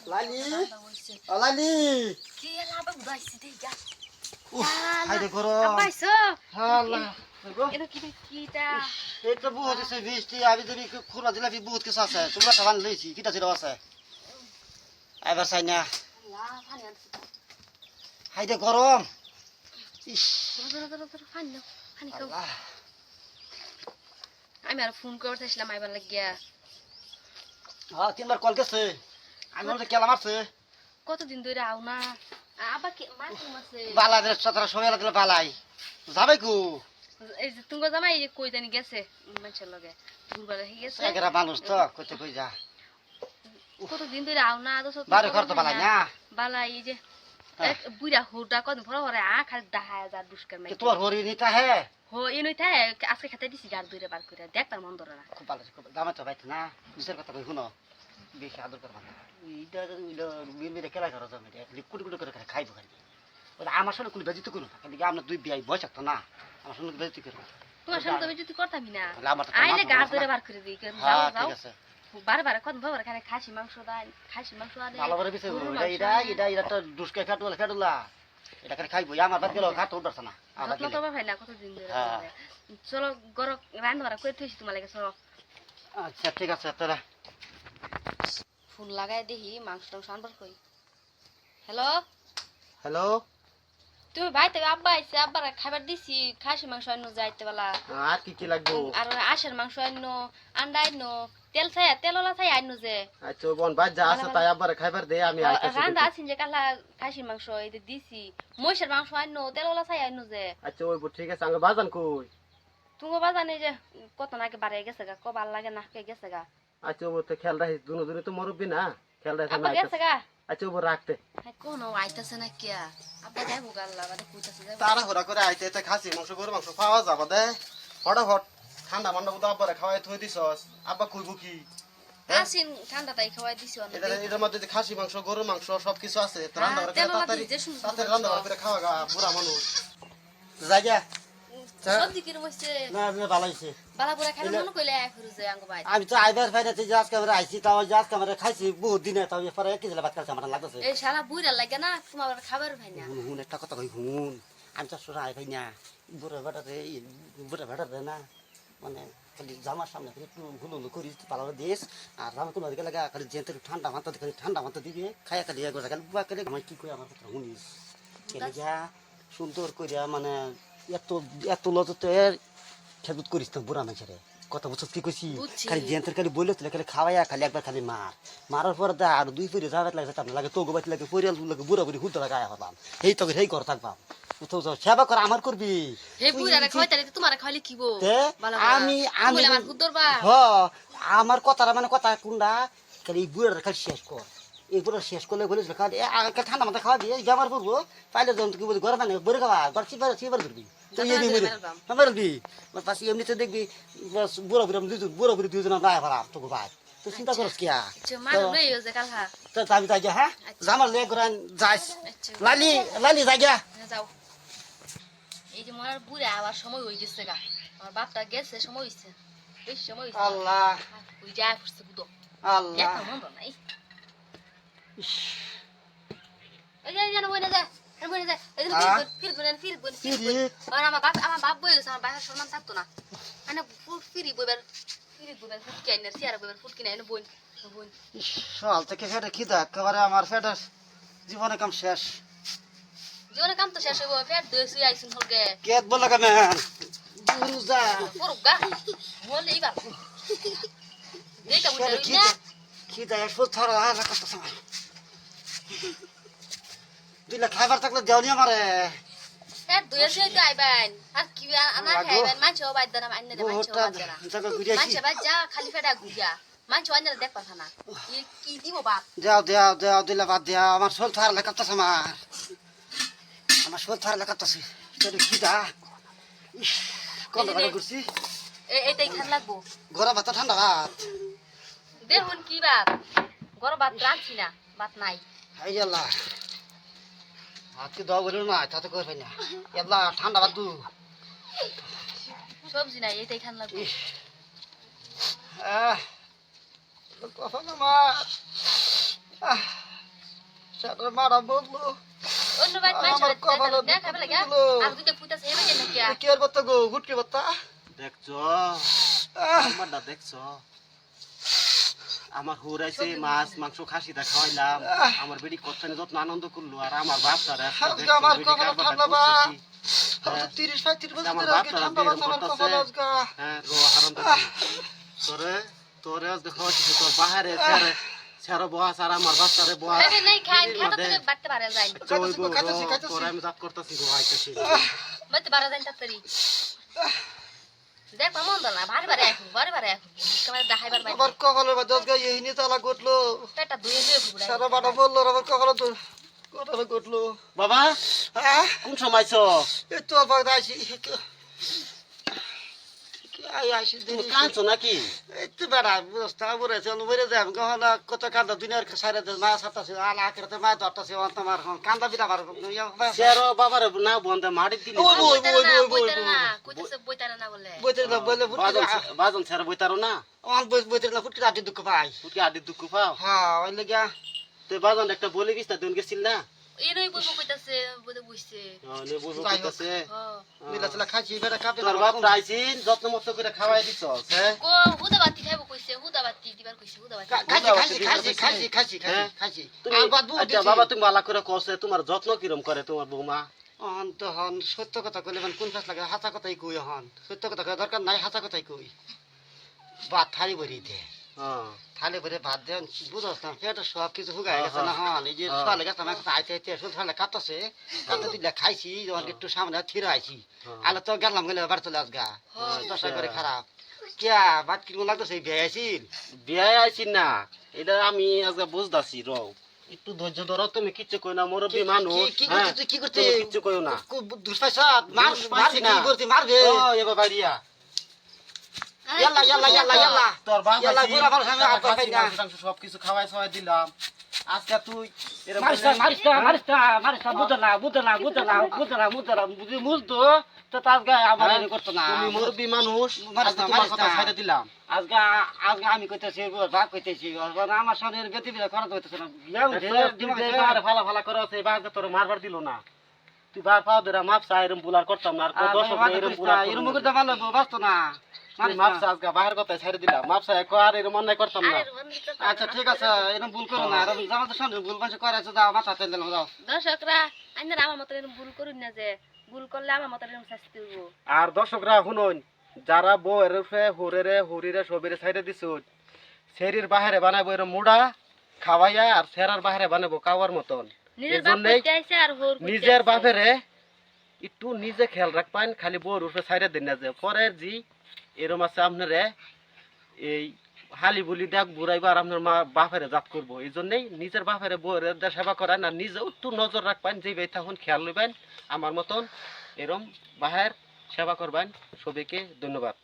লালি ও লালি কি লাভ বুঝাইছি দেইগা হাইরে করো আব্বাইছো আল্লাহ এটা কিটা এই তো বহুত আছে বৃষ্টি আমি যদি খুরা দিলা বহুত কিছু আছে তোমরা খাবার লইছি কিটা ছিল আছে আইবার চাই না আল্লাহ পানি আনছি হাইরে গরম ইস ধরো পানি নাও পানি খাও আল্লাহ আমি আর ফোন করতেছিলাম আইবার লাগিয়া হ্যাঁ তিনবার কল গেছে আমি বলতে কেলা মারছে কতদিন ধরে আও না আবার কি মাছে বালা রে সতরা সময় লাগলে বালাই যাবে কু এই যে তুমি জামাই কই জানি গেছে মানুষের লগে ঘুরবার হয়ে গেছে এগারা মানুষ তো কইতে কই যা কতদিন ধরে আও না তো বারে ঘর তো বালাই না বালাই এই যে এক বুড়া হুডা কত ভরা ভরা খালি 10,000 দুষ্কার মাই তোর হরি নিতা হে হো এনই থাই আজকে খেতে দিছি গার দুইরে বার করে দেখবার মন ধরে না খুব ভালো খুব দামে তো পাইতে না বিচার কথা কই শুনো বেশি আদর করবা না এইটা ওইটা বিয়ে খেলা করো জমি কুটি কুটি করে খাইবো খালি ওই আমার সঙ্গে কোনো বেজিত করো খালি আমরা দুই বিয়াই বয়স থাকতো না আমার সঙ্গে বেজিত করো তোমার সঙ্গে তো যদি করতামই না আমার আইলে গার ধরে বার করে দিই যাও হ্যাঁ যাও ঠিক আছে বারে কত ভরা খালি খাসি মাংস দাই খাসি মাংস আনে ভালো করে বিচার করো এটা তো দুষ্কে ফেটুলা এটা খালি খাইবো আমার বাদ গেল খাতো উঠছে না আমার যত্ন তো ভাই না কতদিন ধরে চলো গরম রান্না বাড়া করে থইছি তোমার লাগে চলো আচ্ছা ঠিক আছে তোরা ফোন লাগাই দেখি মাংস টাংস আনবার কই হ্যালো হ্যালো তুমি ভাইতে আব্বা আইছে আব্বার খাবার দিছি খাসি মাংস আনো যাইতে বেলা আর কি কি লাগবে আর আশের মাংস আনো আন্ডা আনো তেলওয়ালা ছাই আনো যে আচ্ছা বোন বাদ যা আছে তাই আবার খাইবার দে আমি আইতাছি রান্দা আছিন যে কালা খাসির মাংস এই দিছি মহিষের মাংস আনো তেলওয়ালা ছাই আনো যে আচ্ছা ওই ঠিক আছে আঙ্গ বাজান কই তুমি বাজানে যে কত নাকি বাড়ে গেছে গা কবার লাগে না কে গেছে গা আচ্ছা ও তো খেল রাখিস দুনো দুনো তো মরবি না খেল রাখিস আব্বা গেছে গা আচ্ছা ও রাখতে কোন আইতাছে না কিয়া আব্বা যাইবো গাল্লা বাদে কইতাছে যাইবো তারা ঘোরা করে আইতে এতে খাসি মাংস গরু মাংস খাওয়া যাবে দে হঠাৎ ঠান্ডা মান্ডা বুধ আব্বারে খাওয়াই থই দিছস আব্বা কইব কি আসিন ঠান্ডা তাই খাওয়াই দিছি অনেক এটার মধ্যে যে খাসি মাংস গরু মাংস সবকিছু আছে তো রান্না করে তাড়াতাড়ি তাড়াতাড়ি রান্না করে খাওয়া গা বুড়া মানুষ জায়গা সবজি কি রইছে না না ভালো হইছে বালা বুড়া খাইলে মন কইলে আই ফুরু যায় আঙ্গ ভাই আমি তো আইবার ফাইনাতে জাজ ক্যামেরা আইছি তাও জাজ ক্যামেরা খাইছি বহুত দিনে তাও পরে কি দিলা ভাত খাইছি আমার লাগতেছে এই শালা বুইরা লাগে না তোমার খাবার ভাই না হুন একটা কথা কই হুন আমি তো সোরা আই ভাই না বুড়া বেটা রে না মানে খালি জামার সামনে একটু হুলুলু করি পালার দেশ আর জামা কোনো দিকে লাগা খালি জেতে ঠান্ডা মাথা খালি ঠান্ডা মাথা দিবি খাইয়া খালি এগোরা খালি বুয়া করে আমি কি কই আমার কথা শুনিস কেন যা সুন্দর কইরা মানে এত এত লজতের খেদুত করিস না বুড়া মানুষের কথা বুঝছ কি কইছি খালি জেন্তের খালি বইলে তুলে খালি খাওয়াইয়া খালি একবার খালি মারার পর দা আর দুই ফিরে যাবে লাগে তার লাগে তো গোবাইতে লাগে পরিয়াল লাগে বুড়া বুড়ি হুলতে লাগায় হবাম এই তো সেই কর থাকবাম তো সেবা কর আমার করবি হে বুইরা খাইতে তোমার খাইলে কি বো আমি আমি আমার হুদরবা হ আমার কথাটা মানে কথা কোনটা খালি বুড়ার খালি শেষ কর এইগুলো শেষ করলে বলিস খালি ঠান্ডা মাথা খাওয়া দিয়ে জামার পড়বো পাইলে যখন কি বলি গরম মানে বরে খাওয়া গর চিবার ধরবি মারবি পাশে এমনিতে দেখবি বুড়া বুড়ি দুজন আমরা ভাড়াম তোকে ভাই তো চিন্তা করস কি তো আমি যাই হ্যাঁ জামার লেগ ঘুরান যাইস লালি লালি যাই গা যাও এই যে মরার বুড়া আবার সময় হয়ে গেছে গা আমার বাপটা গেছে সময় হইছে বেশ সময় হইছে আল্লাহ ওই যায় ফুসতে বুদো আল্লাহ একটা মন নাই এই যে জানো বইনা যা বইনা যা এই ফির আর আমার বাপ বই গেছে আমার বাসার সম্মান থাকতো না মানে ফিরি বইবার ফুট কিনে সিয়ার বইবার ফুট কিনে এনে বই সকাল থেকে ফেটে খিদা একেবারে আমার ফেটের জীবনে কাম শেষ জীবনে কাম তো শেষ হইব ফেট দইছি আইছুন হলকে কেত বলা কেন গুরু যা পড়ুগা হল এইবার দেইটা বুঝাই না খিদা এক ফুট ধরা রাখতে সময় দিলে খাইবার থাকলে দেওনি আমারে ফেট দইছি তো আইবেন আর কি আনা খাইবেন মাছও বাইদ না আইনে দে মাছও বাইদ না মাছ বাইদ যা খালি ফেটা গুজা মাছ আইনে দেখ পাথা না কি দিব বাপ দেও দিলে বাদ দেও আমার শোল থার লাগাতেছে আমার শোল থার লাগাতেছে তোর খিদা কত ভালো করছি এইটাই খান লাগবো গরম ভাত ঠান্ডা ভাত দেখুন কি বাপ গরম ভাত রাঁধছি না ভাত নাই এই আল্লাহ ভাত কি দাও বলো না তাতে করে পাই না আল্লাহ ঠান্ডা ভাত দু সবজি নাই এইটাই খান লাগবো কখন আমার মারা বললো অন্য বাইক মাইছে আমার কপালে দেখা পেলে গা দিলো। আর দুইটা ফুটাছে হেবে কেন কি কি আর বাত্তা গো হুটকি বাত্তা দেখছো আমারটা দেখছো আমার হুরাইছে মাছ মাংস খাসিটা খাওয়াইলাম আমার বেডি কতখানি যত্ন আনন্দ করলো আর আমার বাপটারে আজকে আমার কপালে ঠান্ডা বা 30-35 বছর আমার ধরে আজকে বাপটারে ঠান্ডা বের বাতা আমার করতেছে কপালে আজকে হ্যাঁ রো হারাম তোরে তোরে আজকে খাওয়াইছে তোর বাহারে ছেড়ে ছেড়ে বহাস আর আমার বাপটারে বহাস হেবে নাই খাই খাতা থেকে বাড়তে পারে যাই খাইতেছি। তোরে আমি জাত করতেছি রো আইতেছি বাড়তে পারে যাই তাড়াতাড়ি দেখ মন দলা বারে বারে এখন ক্যামেরা দেখাইবার বাইরে আমার কপালের মধ্যে আজকে এই নিয়ে তালা ঘটলো পেটটা ধুয়ে ধুয়ে ফুড়াই সারা বাটা বললো আর আমার কপালে তো কপালে ঘটলো বাবা হ্যাঁ কোন সময় আইছো এই তো আবার আসি আসি তুমি কাঁদছো নাকি এই তো বেড়া ব্যবস্থা বলেছে মরে যাম গহনা কত কান্দা দুনিয়ার সাইরে মা সাতাছে আলা আখেরাতে মা ধরতাছে তোমার কান্দা বিটা বার ছেড়ো বাবারে না বন্ধে মারি দিলি ওই বই বইতারে না কইতেছে বইতারে না বলে বইতে না বলে বাজন ছেড়ে বইতারো না আমার বইতে না ফুটকি রাতে দুঃখ পাই তুই আডি দুঃখ পাও হ্যাঁ ওই লেগা তুই বাজন একটা বলে গিস তা তুই গেছিল না এরই বইবো কইতাছে বইতে বুঝছে নে বুঝো কইতাছে মিলাতলা খাইছি বেটা কাপে তোর বাপ রাইছিন যত্ন মত করে খাওয়াই দিছ হ্যাঁ কো হুদা বাতি খাইবো কইছে হুদা বাতি দিবার কইছে হুদা বাতি খাইছি তুমি আচ্ছা বাবা তুমি ভালো করে কইছে তোমার যত্ন কিরম করে তোমার বৌমা অন্ত হন সত্য কথা কইলে মানে কোন ফাস লাগে হাসা কথাই কই হন সত্য কথা কই দরকার নাই হাসা কথাই কই ভাত থালি ভরি দে হ্যাঁ থালি ভরে ভাত দেন বুঝছ না পেট সব কিছু হুগাই গেছে না হন এই যে সকালে গেছে আমার কাছে আইতে আইতে সকালে কাটতেছে কাটতে দিলে খাইছি যখন একটু সামনে থির আইছি আলো তো গেলাম গেলে বাড়ি চলে আসগা দশটা করে খারাপ কিয়া ভাত কিরকম লাগতেছে বিয়ে আইছিল বিয়ে আইছিন না এটা আমি আজকে বুঝতাছি রও একটু ধৈর্য ধরো তুমি কিচ্ছু কই না মুরব্বী মানুষ কি হ্যাঁ, করতে কি করতে তুমি কিচ্ছু কইও না দুষ্পাইছা মার দুষ মার পাইছি কি না। করতে মারবে ও এবার বাড়িয়া ইয়াল্লা তোর বাপ ইয়াল্লা, আইছি, বুড়া মানুষ, আমি টাকা আপনার খাইছি, খাই না। মাংস টাংস সব কিছু খাওয়াই সবাই দিলাম আজকে তুই এরকম মারিস্তা বুদলা মুজতো তো আজকে আমার এনে করতো না তুমি মুরব্বী মানুষ মারিস আজকে না, তোমার মারিস কথা না। ছাইড়ে দিলাম আজকে আজকে আমি কইতেছি ভাগ কইতেছি আমার সামনে গতিবিধি করা হইতেছে না ফালা ফালা করে আছে এবার তোর মারবার দিল না তুই বার পাও ধরে মাপসা এরম বুলার করতাম না আর কত দর্শক এরম বুলার এরম করতে ভালো বাঁচতো না মাপসা আজকে বাহির কথা ছাইড়ে দিলাম মাপসা আর এরম অন্যায় করতাম না আচ্ছা ঠিক আছে এরম ভুল করো না এরম জামাতে সামনে ভুল মানুষ করাইছে দাও মাথা তেল দিলাম দাও দর্শকরা আইনার আমার মত এরকম ভুল করুন না যে ভুল করলে আমার মত এরকম শাস্তি হইব আর দর্শকরা শুনুন যারা বউ এরফে হুরেরে হুরিরে সবিরে ছাইড়ে দিছুন শরীর বাহিরে বানাবো এরম মুড়া খাওয়াইয়া আর সেরার বাহিরে বানাবো কাওয়ার মতন নিজের এর বাপ জন্যই কইতে আইছে আর হোর কইতে নিজের আইছে। বাপেরে একটু নিজে খেয়াল রাখবেন খালি বউর উপরে ছাইড়ে দিন না যে পরের জি এরম আছে আপনারে এই হালি বুলি দেখ বুড়াইবার আপনার মা বাপেরে জাত করবো এই জন্যই নিজের বাপেরে বউরে সেবা করেন আর নিজে একটু নজর রাখবেন যে বেই তখন খেয়াল লইবেন আমার মতন এরম বাহের সেবা করবেন সবাইকে ধন্যবাদ।